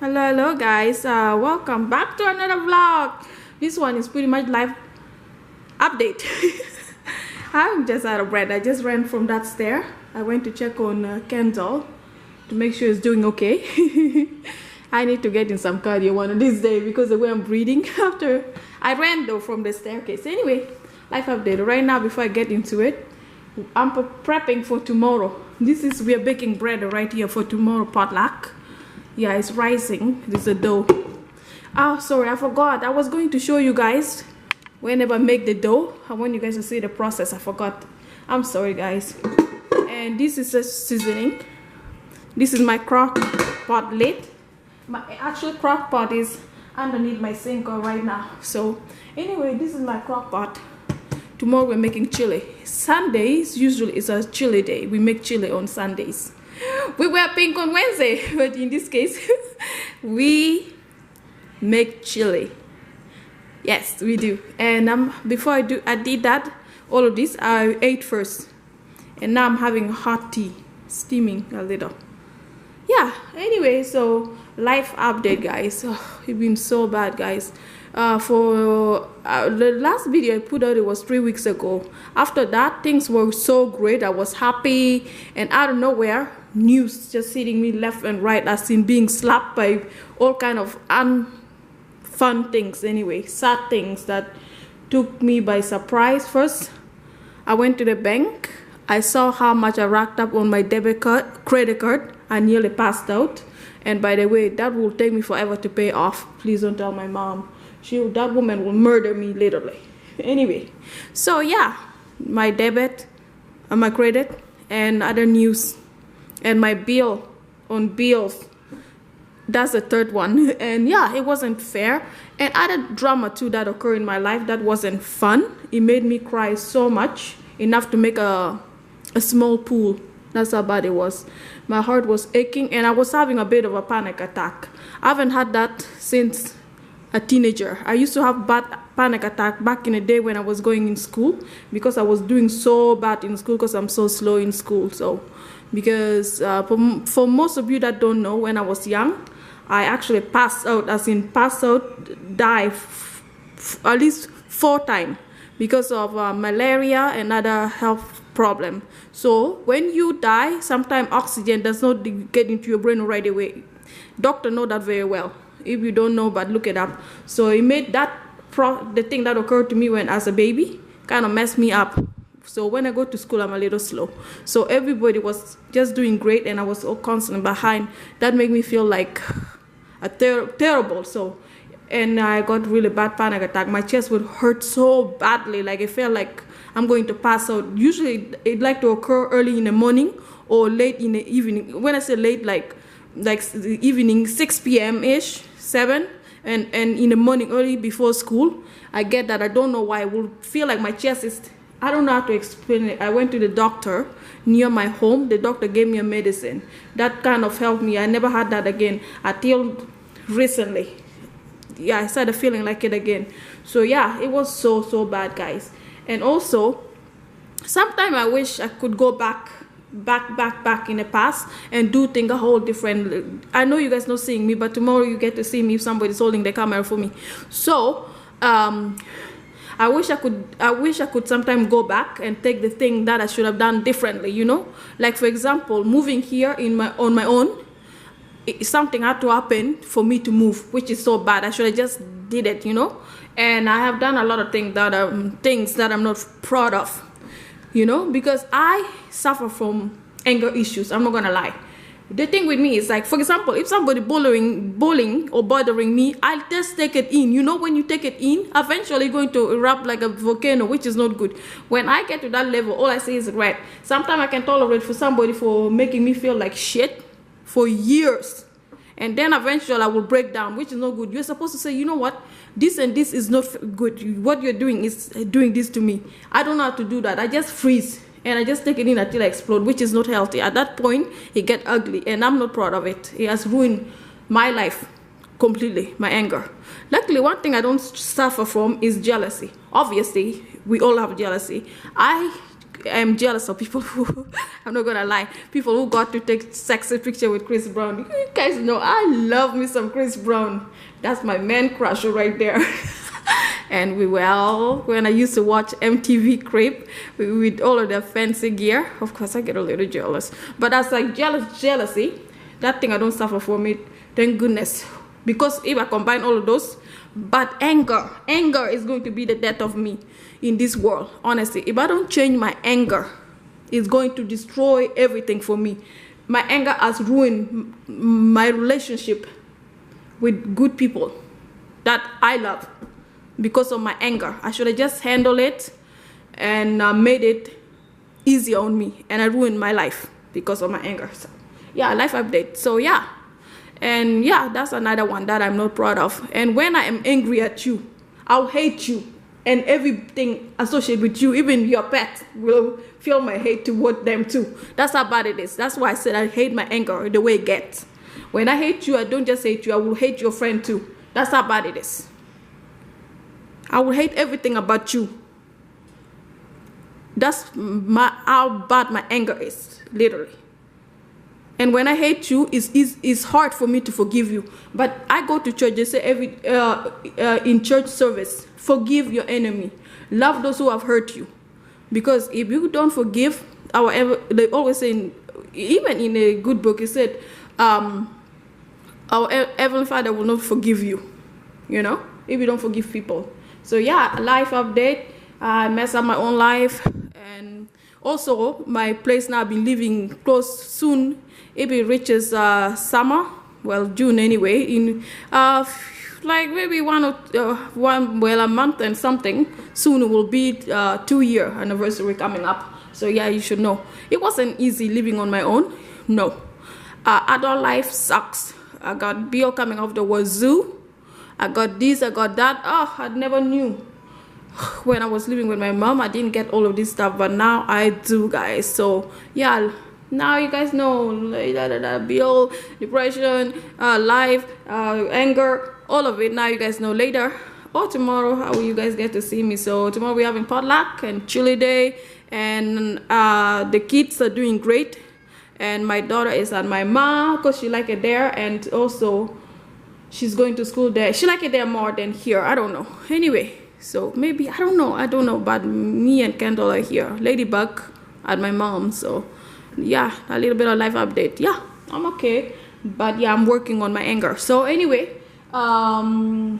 Hello guys, welcome back to another vlog. This one is pretty much live update. I'm just out of breath. I just ran from that stair. I went to check on Kendall to make sure it's doing okay. I need to get in some cardio one of these days because the way I'm breathing after I ran though from the staircase. Anyway, life update right now. Before I get into it, I'm prepping for tomorrow. We are baking bread right here for tomorrow potluck. Yeah, it's rising. This is the dough. Oh, sorry, I forgot. I was going to show you guys whenever I make the dough. I want you guys to see the process. I forgot. I'm sorry, guys. And this is a seasoning. This is my crock pot lid. My actual crock pot is underneath my sink right now. So anyway, this is my crock pot. Tomorrow we're making chili. Sundays usually is a chili day. We make chili on Sundays. We wear pink on Wednesday, but in this case, we make chili. Yes, we do. And before I did that, all of this, I ate first. And now I'm having hot tea, steaming a little. Yeah, anyway, so life update, guys. Oh, it's been so bad, guys. For the last video I put out, it was 3 weeks ago. After that, things were so great. I was happy, and out of nowhere, news just hitting me left and right, as in being slapped by all kind of unfun things. Anyway, sad things that took me by surprise. First, I went to the bank. I saw how much I racked up on my credit card. I nearly passed out. And by the way, that will take me forever to pay off. Please don't tell my mom. That woman will murder me literally. Anyway, so yeah, my debit and my credit and other news and my bill on bills. That's the third one. And yeah, it wasn't fair. And other drama too that occurred in my life that wasn't fun. It made me cry so much, enough to make a small pool. That's how bad it was. My heart was aching and I was having a bit of a panic attack. I haven't had that since a teenager. I used to have bad panic attack back in the day when I was going in school, because I was doing so bad in school because I'm so slow in school. So because for most of you that don't know, when I was young, I actually passed out, as in passed out, die at least 4 times because of malaria and other health problem. So when you die, sometimes oxygen does not get into your brain right away. Doctor know that very well. If you don't know, but look it up. So it made that the thing that occurred to me when as a baby kind of messed me up. So when I go to school, I'm a little slow. So everybody was just doing great and I was all constant behind. That made me feel like a terrible. So, and I got really bad panic attack. My chest would hurt so badly, like it felt like I'm going to pass out. Usually it like to occur early in the morning or late in the evening. When I say late, like the evening, 6 p.m. ish, 7, and in the morning early before school. I get that. I don't know why. I will feel like my chest is, I don't know how to explain it. I went to the doctor near my home. The doctor gave me a medicine that kind of helped me. I never had that again until recently. Yeah, I started feeling like it again. So yeah, it was so bad, guys. And also, sometimes I wish I could go back in the past and do things a whole different. I know you guys not seeing me, but tomorrow you get to see me if somebody's holding the camera for me. So I wish I could sometimes go back and take the thing that I should have done differently, you know. Like for example, moving here on my own. Something had to happen for me to move, which is so bad. I should have just did it, you know. And I have done a lot of things that I'm not proud of, you know, because I suffer from anger issues. I'm not gonna lie. The thing with me is, like, for example, if somebody bullying or bothering me, I'll just take it in. You know, when you take it in, eventually going to erupt like a volcano, which is not good. When I get to that level, all I say is right. Sometimes I can tolerate for somebody for making me feel like shit for years, and then eventually I will break down, which is not good. You're supposed to say, you know what, this and this is not good. What you're doing is doing this to me. I don't know how to do that. I just freeze and I just take it in until I explode, which is not healthy. At that point, it get ugly, and I'm not proud of it. It has ruined my life completely, my anger. Luckily, one thing I don't suffer from is jealousy. Obviously, we all have jealousy. I am jealous of people who, I'm not gonna lie, people who got to take sexy picture with Chris Brown. You guys know I love me some Chris Brown. That's my man crush right there. And when I used to watch MTV Crib with all of their fancy gear, of course I get a little jealous. But that's like jealousy. That thing I don't suffer from it. Thank goodness. Because if I combine all of those, but anger is going to be the death of me in this world. Honestly, if I don't change my anger, it's going to destroy everything for me. My anger has ruined my relationship with good people that I love because of my anger. I should have just handled it and made it easier on me, and I ruined my life because of my anger. So, yeah, life update. So yeah, and yeah, that's another one that I'm not proud of. And when I am angry at you, I'll hate you, and everything associated with you, even your pet, will feel my hate toward them too. That's how bad it is. That's why I said I hate my anger the way it gets. When I hate you, I don't just hate you, I will hate your friend too. That's how bad it is. I will hate everything about you. That's how bad my anger is, literally. And when I hate you, it's hard for me to forgive you. But I go to church, they say in church service, forgive your enemy. Love those who have hurt you. Because if you don't forgive, they always say, even in a good book, it said, our Heavenly Father will not forgive you, if you don't forgive people. So yeah, life update. I mess up my own life. And also, my place now, I've been living close soon. If it reaches summer, well, June anyway, in like maybe a month and something, soon it will be 2-year anniversary coming up. So yeah, you should know. It wasn't easy living on my own. No. Adult life sucks. I got bill coming off the wazoo. I got this, I got that. Oh, I never knew. When I was living with my mom, I didn't get all of this stuff, but now I do, guys. So yeah, now you guys know, bill, depression, life, anger, all of it. Now you guys know. Later or tomorrow, how will you guys get to see me? So tomorrow we're having potluck and chili day, and the kids are doing great. And my daughter is at my mom because she like it there, and also she's going to school there. She like it there more than here. I don't know. Anyway, so maybe I don't know. But me and Kendall are here. Ladybug at my mom. So yeah, a little bit of life update. Yeah, I'm okay, but yeah, I'm working on my anger. So anyway, and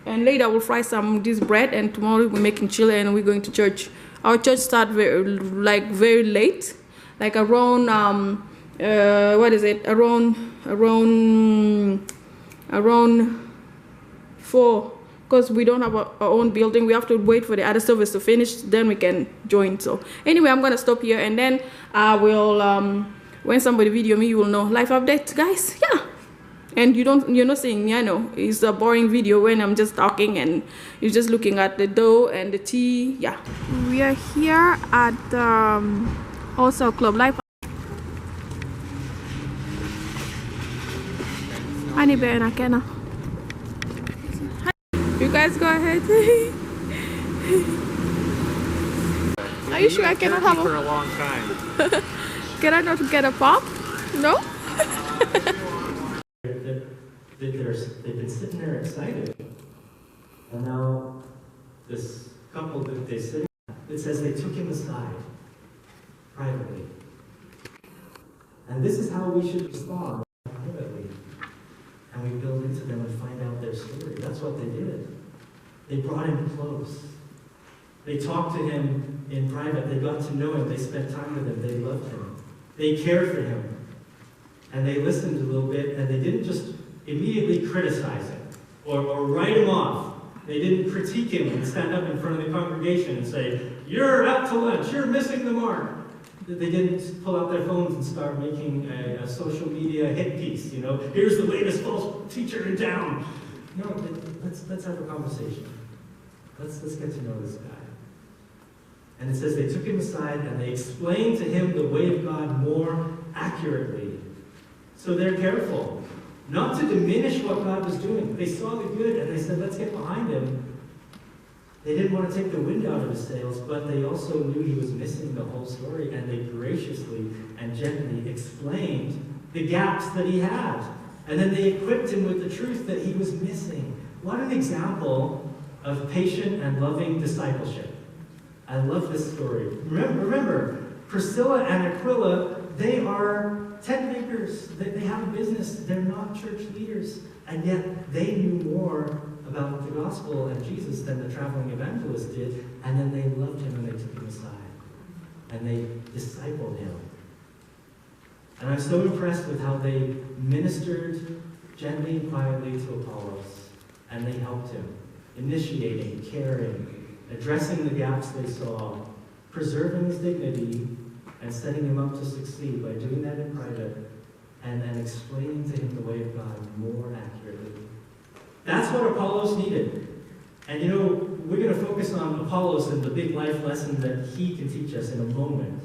later we'll fry some this bread, and tomorrow we're making chili and we're going to church. Our church start very late, like around around 4, because we don't have our own building. We have to wait for the other service to finish, then we can join. So anyway, I'm gonna stop here, and then I will when somebody video me, you will know. Life update, guys. Yeah, and you're not seeing me. I know it's a boring video when I'm just talking and you're just looking at the dough and the tea. Yeah, we are here at also Club Life. Honey bear na kena. You guys go ahead. Are you sure I cannot have for a long time? Can I not get a pop? No? They've been sitting there excited. And now this couple that they sit, it says they took him aside privately. And this is how we should respond privately. And we build into them and find out their story. That's what they did. They brought him close. They talked to him in private. They got to know him. They spent time with him. They loved him. They cared for him. And they listened a little bit, and they didn't just immediately criticize him or write him off. They didn't critique him and stand up in front of the congregation and say, "You're out to lunch. You're missing the mark." They didn't pull out their phones and start making a social media hit piece, Here's the latest false teacher in town. No, let's have a conversation. Let's get to know this guy. And it says they took him aside and they explained to him the way of God more accurately. So they're careful not to diminish what God was doing. They saw the good and they said, let's get behind him They didn't want to take the wind out of his sails, but they also knew he was missing the whole story, and they graciously and gently explained the gaps that he had. And then they equipped him with the truth that he was missing. What an example of patient and loving discipleship. I love this story. Remember, Priscilla and Aquila, they are tent makers. They have a business. They're not church leaders. And yet they knew more about the gospel and Jesus than the traveling evangelist did. And then they loved him and they took him aside. And they discipled him. And I'm so impressed with how they ministered gently and quietly to Apollos. And they helped him, initiating, caring, addressing the gaps they saw, preserving his dignity, and setting him up to succeed by doing that in private and explaining to him the way of God more accurately. That's what Apollos needed. And you know, we're going to focus on Apollos and the big life lesson that he can teach us in a moment.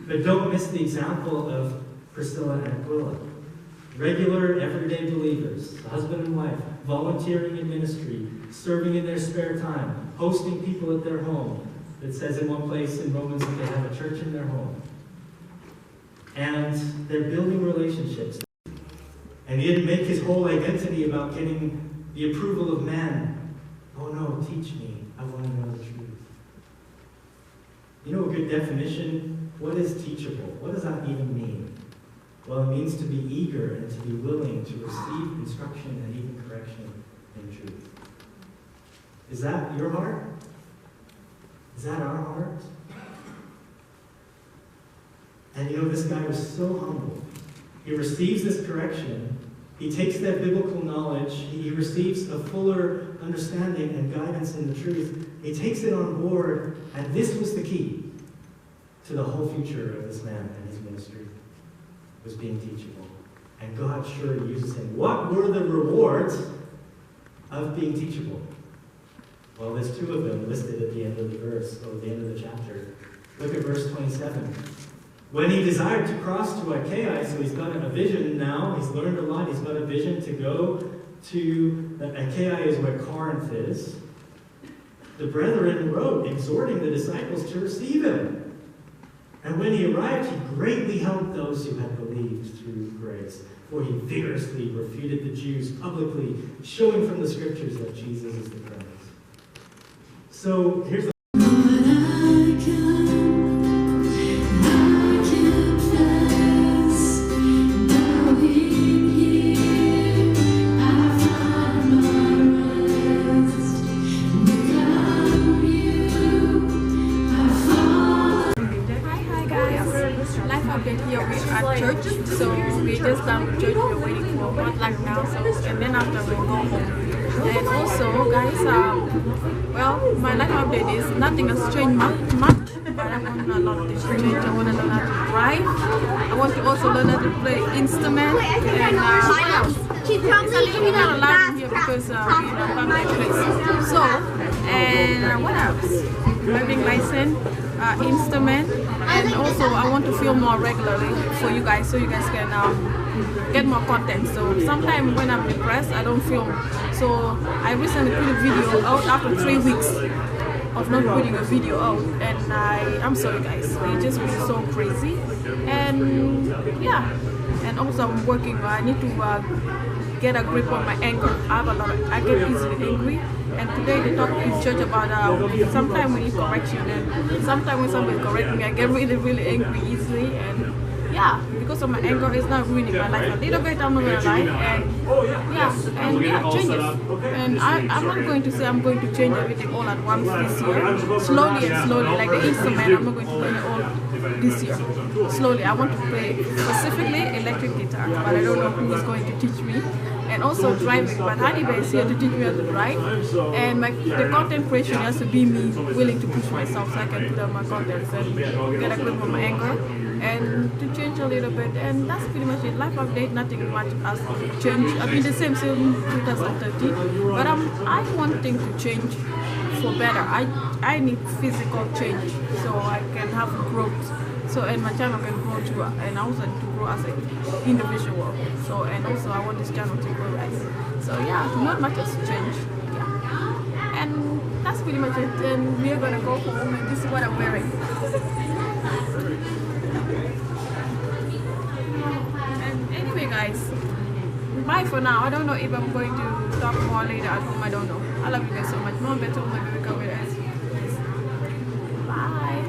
But don't miss the example of Priscilla and Aquila. Regular, everyday believers, husband and wife, volunteering in ministry, serving in their spare time, hosting people at their home. It says in one place in Romans that they have a church in their home. And they're building relationships. And he didn't make his whole identity about getting the approval of men. Oh no, teach me. I want to know the truth. You know a good definition? What is teachable? What does that even mean? Well, it means to be eager and to be willing to receive instruction and even correction in truth. Is that your heart? Is that our heart? And you know, this guy was so humble. He receives this correction. He takes that biblical knowledge. He receives a fuller understanding and guidance in the truth. He takes it on board, and this was the key to the whole future of this man and his ministry, was being teachable. And God sure uses him. What were the rewards of being teachable? Well, there's two of them listed at the end of the verse, or the end of the chapter. Look at verse 27. When he desired to cross to Achaia, so he's got a vision now, he's learned a lot, he's got a vision to go to, Achaia is where Corinth is. The brethren wrote, exhorting the disciples to receive him. And when he arrived, he greatly helped those who had believed through grace. For he vigorously refuted the Jews publicly, showing from the scriptures that Jesus is the Christ. So here's the here we're at church, so we just done with church, we're waiting for potluck now, so and then after we go home. And also guys, well, my life update is nothing has changed much, but I want a lot to change. I want to learn how to drive. I want to also learn how to play instrument, and what else? It's a little bit not allowed in here because we're in a public place. So, and what else? Driving license, instrument, and also I want to film more regularly for you guys, so you guys can get more content. So sometimes when I'm depressed, I don't film. So I recently put a video out after 3 weeks of not putting a video out, and I'm sorry guys, it just was so crazy. And yeah, and also I'm working. I need to get a grip on my anger. I get easily angry. And today they talked in church about sometimes we need correction, and sometimes when somebody corrects me, I get really angry easily. And yeah, because of my anger, it's not ruining my life a little bit, I'm not gonna lie. And yeah, changes. And I'm not going to say I'm going to change everything all at once this year. Slowly and slowly, like the instrument, I'm not going to play it all this year. Slowly, I want to play specifically electric guitar, but I don't know who is going to teach me. And also driving, but Hannibal is here to teach me how to drive, and the content creation has to be me willing to push myself so I can put out my content and get a grip on my anger and to change a little bit. And that's pretty much it. Life update, nothing much has changed. I've been the same since 2013, but I'm wanting to change for better. I need physical change so I can have growth. So, and my channel can grow too, and I also need to grow as an individual. So, and also I want this channel to grow, guys. So yeah, not much has changed. Yeah. And that's pretty much it. And we're gonna go home, and this is what I'm wearing. And anyway, guys, bye for now. I don't know if I'm going to talk more later at home. I don't know. I love you guys so much. Mom, better, my baby, come with us. Bye.